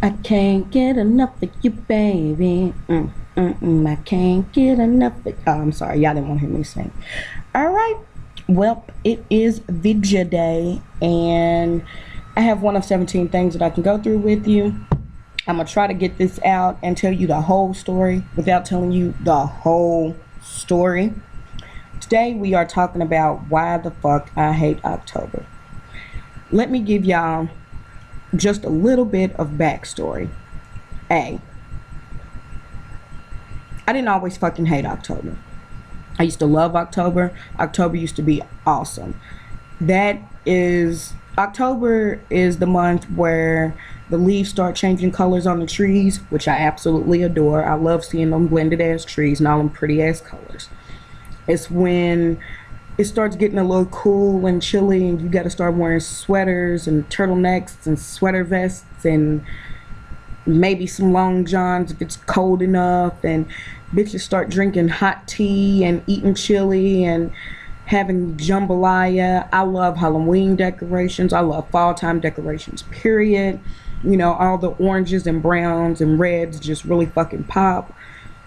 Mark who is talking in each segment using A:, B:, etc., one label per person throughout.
A: I can't get enough of you, baby. I can't get enough of. Oh, I'm sorry, y'all didn't want to hear me sing. All right. Well, it is Vidya Day, and I have one of 17 things that I can go through with you. I'm gonna try to get this out and tell you the whole story without telling you the whole story. Today we are talking about why the fuck I hate October. Let me give y'all just a little bit of backstory. A. I didn't always fucking hate October. I used to love October. October used to be awesome. October is the month where the leaves start changing colors on the trees, which I absolutely adore. I love seeing them blended ass trees and all them pretty ass colors. It's when it starts getting a little cool and chilly and you got to start wearing sweaters and turtlenecks and sweater vests and maybe some long johns if it's cold enough, and bitches start drinking hot tea and eating chili and having jambalaya. I love Halloween decorations. I love fall time decorations, period. You know, all the oranges and browns and reds just really fucking pop.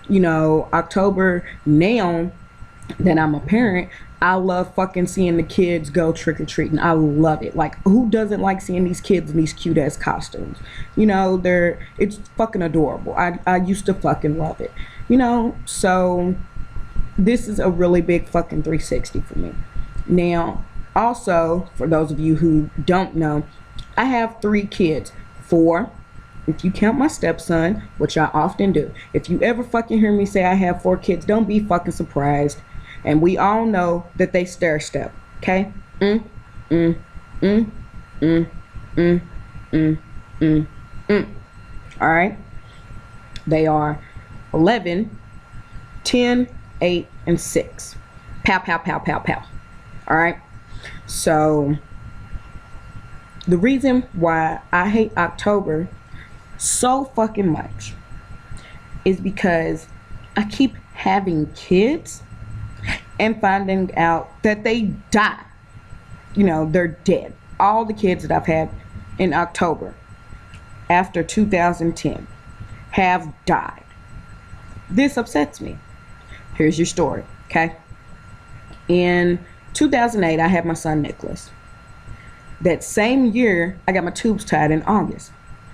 A: You know, October now that I'm a parent, I love fucking seeing the kids go trick-or-treating. I love it. Like, who doesn't like seeing these kids in these cute ass costumes? You know, it's fucking adorable. I used to fucking love it. You know, so this is a really big fucking 360 for me. Now, also, for those of you who don't know, I have 3 kids. 4, if you count my stepson, which I often do. If you ever fucking hear me say I have 4 kids, don't be fucking surprised. And we all know that they stair step, okay? Mm, mm, mm, mm, mm, mm, mm, mm. All right? They are 11, 10, 8, and 6. Pow, pow, pow, pow, pow. All right? So, the reason why I hate October so fucking much is because I keep having kids and finding out that they die. You know, they're dead. All the kids that I've had in October after 2010 have died. This upsets me. Here's your story, okay? In 2008, I had my son Nicholas. That same year, I got my tubes tied in August.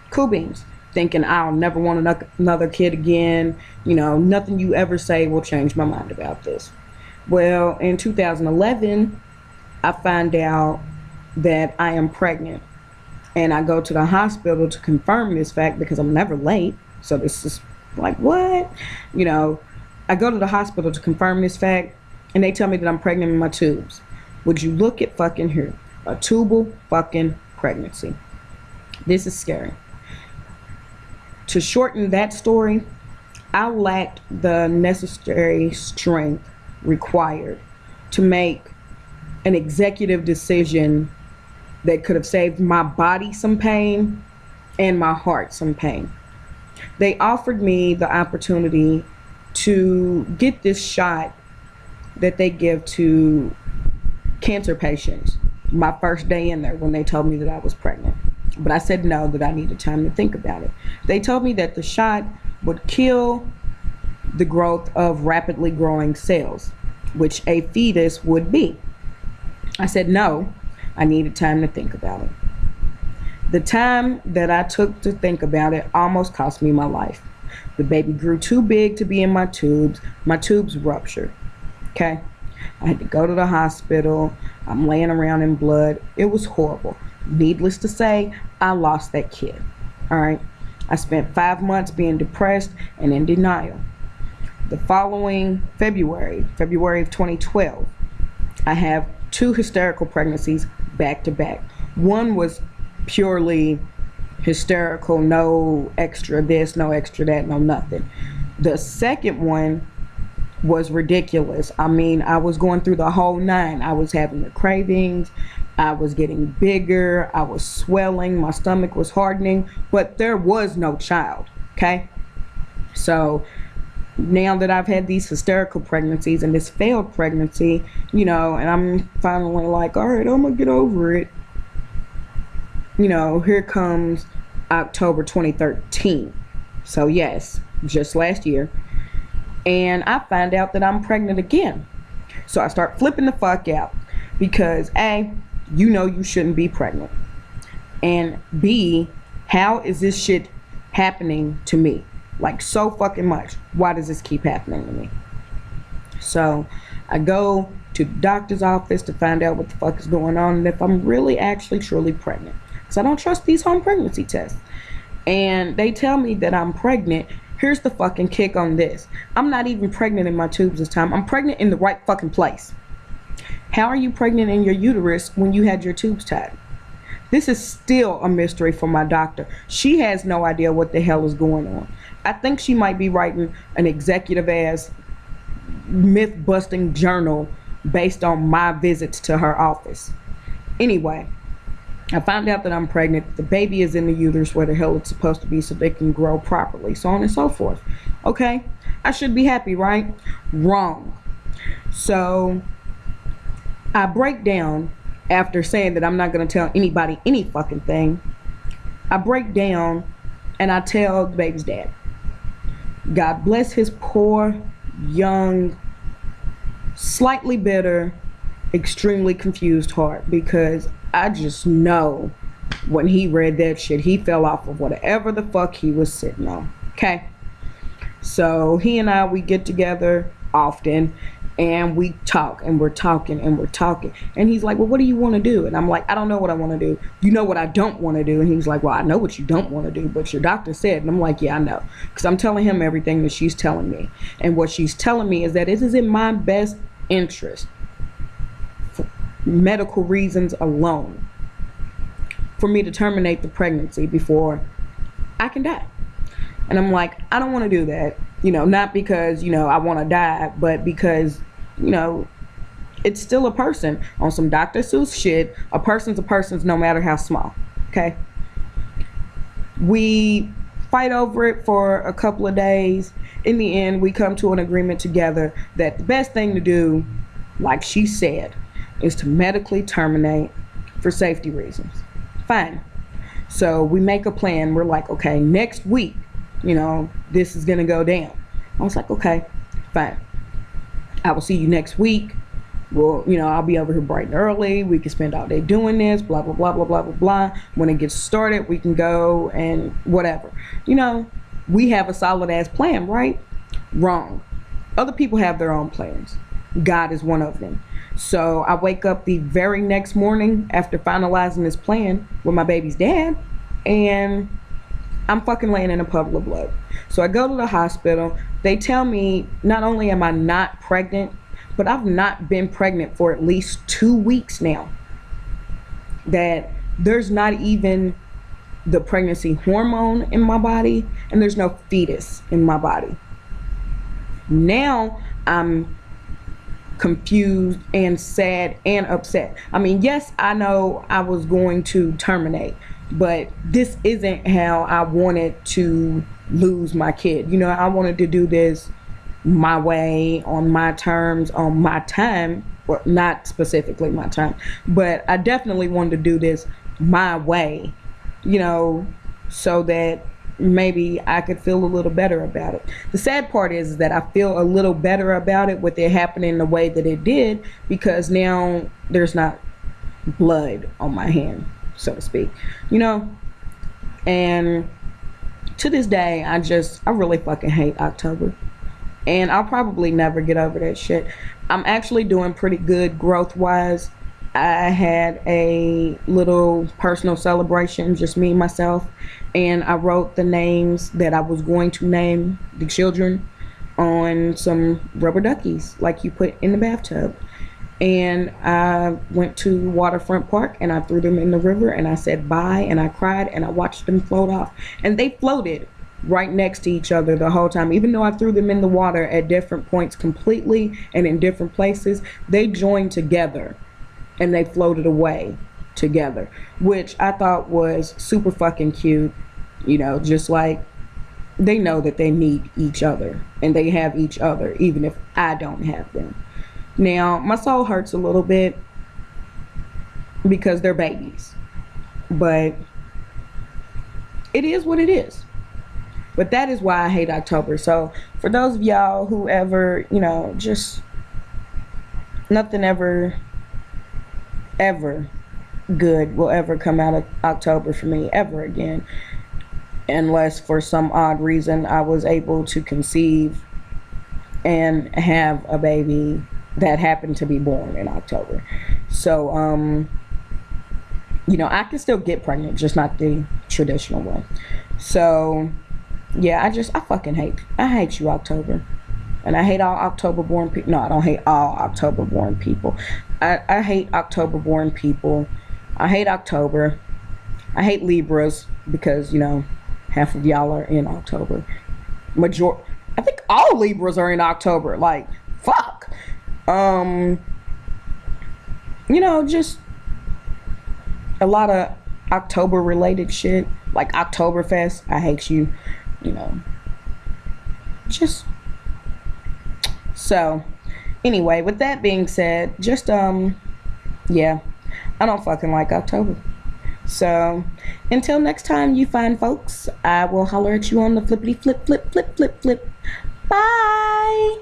A: Cool beans. Thinking I'll never want another kid again. You know, nothing you ever say will change my mind about this. Well, in 2011, I find out that I am pregnant. And I go to the hospital to confirm this fact because I'm never late. So this is like, what? You know, I go to the hospital to confirm this fact, and they tell me that I'm pregnant in my tubes. Would you look at fucking here? A tubal fucking pregnancy. This is scary. To shorten that story, I lacked the necessary strength required to make an executive decision that could have saved my body some pain and my heart some pain. They offered me the opportunity to get this shot that they give to cancer patients my first day in there when they told me that I was pregnant. But I said no, that I needed time to think about it. They told me that the shot would kill the growth of rapidly growing cells, which a fetus would be. I said no, I needed time to think about it. The time that I took to think about it almost cost me my life. The baby grew too big to be in my tubes. My tubes ruptured. Okay? I had to go to the hospital. I'm laying around in blood. It was horrible. Needless to say, I lost that kid. All right? I spent 5 months being depressed and in denial. The following February of 2012, I have 2 hysterical pregnancies back to back. One was purely hysterical, no extra this, no extra that, no nothing. The second one was ridiculous. I mean, I was going through the whole 9. I was having the cravings, I was getting bigger, I was swelling, my stomach was hardening, but there was no child, okay? So now that I've had these hysterical pregnancies and this failed pregnancy, you know, and I'm finally like, all right, I'm gonna get over it. You know, here comes October 2013. So yes, just last year. And I find out that I'm pregnant again. So I start flipping the fuck out because A, you know you shouldn't be pregnant. And B, how is this shit happening to me? Like so fucking much. Why does this keep happening to me? So I go to the doctor's office to find out what the fuck is going on and if I'm really actually truly pregnant. So I don't trust these home pregnancy tests. And they tell me that I'm pregnant. Here's the fucking kick on this. I'm not even pregnant in my tubes this time. I'm pregnant in the right fucking place. How are you pregnant in your uterus when you had your tubes tied? This is still a mystery for my doctor. She has no idea what the hell is going on. I think she might be writing an executive ass myth busting journal based on my visits to her office. Anyway, I found out that I'm pregnant. The baby is in the uterus where the hell it's supposed to be so they can grow properly, so on and so forth. Okay, I should be happy, right? Wrong. So I break down after saying that I'm not going to tell anybody any fucking thing. I break down and I tell the baby's dad. God bless his poor, young, slightly bitter, extremely confused heart, because I just know when he read that shit, he fell off of whatever the fuck he was sitting on. Okay? So he and I, we get together often and we talk and we're talking and we're talking. And he's like, well, what do you want to do? And I'm like, I don't know what I want to do. You know what I don't want to do? And he's like, well, I know what you don't want to do, but your doctor said. And I'm like, yeah, I know. Because I'm telling him everything that she's telling me. And what she's telling me is that it is in my best interest, for medical reasons alone, for me to terminate the pregnancy before I can die. And I'm like, I don't want to do that. You know, not because, you know, I want to die, but because, you know, it's still a person. On some Dr. Seuss shit, a person's no matter how small. Okay? We fight over it for a couple of days. In the end, we come to an agreement together that the best thing to do, like she said, is to medically terminate for safety reasons. Fine. So we make a plan. We're like, okay, next week, you know, this is gonna go down. I was like, okay, fine. I will see you next week. Well, you know, I'll be over here bright and early. We can spend all day doing this, blah, blah, blah, blah, blah, blah, blah. When it gets started, we can go and whatever. You know, we have a solid ass plan, right? Wrong. Other people have their own plans. God is one of them. So I wake up the very next morning after finalizing this plan with my baby's dad, and I'm fucking laying in a puddle of blood. So I go to the hospital. They tell me not only am I not pregnant, but I've not been pregnant for at least 2 weeks now. That there's not even the pregnancy hormone in my body, and there's no fetus in my body. Now I'm confused and sad and upset. I mean, yes, I know I was going to terminate, but this isn't how I wanted to lose my kid. You know, I wanted to do this my way, on my terms, on my time. Well, not specifically my time, but I definitely wanted to do this my way, you know, so that maybe I could feel a little better about it. The sad part is that I feel a little better about it with it happening the way that it did, because now there's not blood on my hand, so to speak, you know. And to this day, I really fucking hate October, and I'll probably never get over that shit. I'm actually doing pretty good growth wise. I had a little personal celebration, just me and myself, and I wrote the names that I was going to name the children on some rubber duckies like you put in the bathtub. And I went to Waterfront Park and I threw them in the river and I said bye, and I cried and I watched them float off. And they floated right next to each other the whole time. Even though I threw them in the water at different points completely and in different places, they joined together and they floated away together, which I thought was super fucking cute. You know, just like they know that they need each other and they have each other even if I don't have them. Now, my soul hurts a little bit because they're babies, but It is what it is. But that is why I hate October. So for those of y'all who ever, just nothing ever good will ever come out of October for me ever again, unless for some odd reason I was able to conceive and have a baby that happened to be born in October. So I can still get pregnant, just not the traditional way. So yeah, I hate you, October. And I hate all October born people. No, I don't hate all October born people. I hate October born people. I hate October. I hate Libras because, half of y'all are in October. I think all Libras are in October. Like, fuck. Just a lot of October related shit. Like Oktoberfest. I hate you. Just so anyway, with that being said, just yeah, I don't fucking like October. So until next time, you fine folks, I will holler at you on the flippity flip flip flip flip flip. Bye.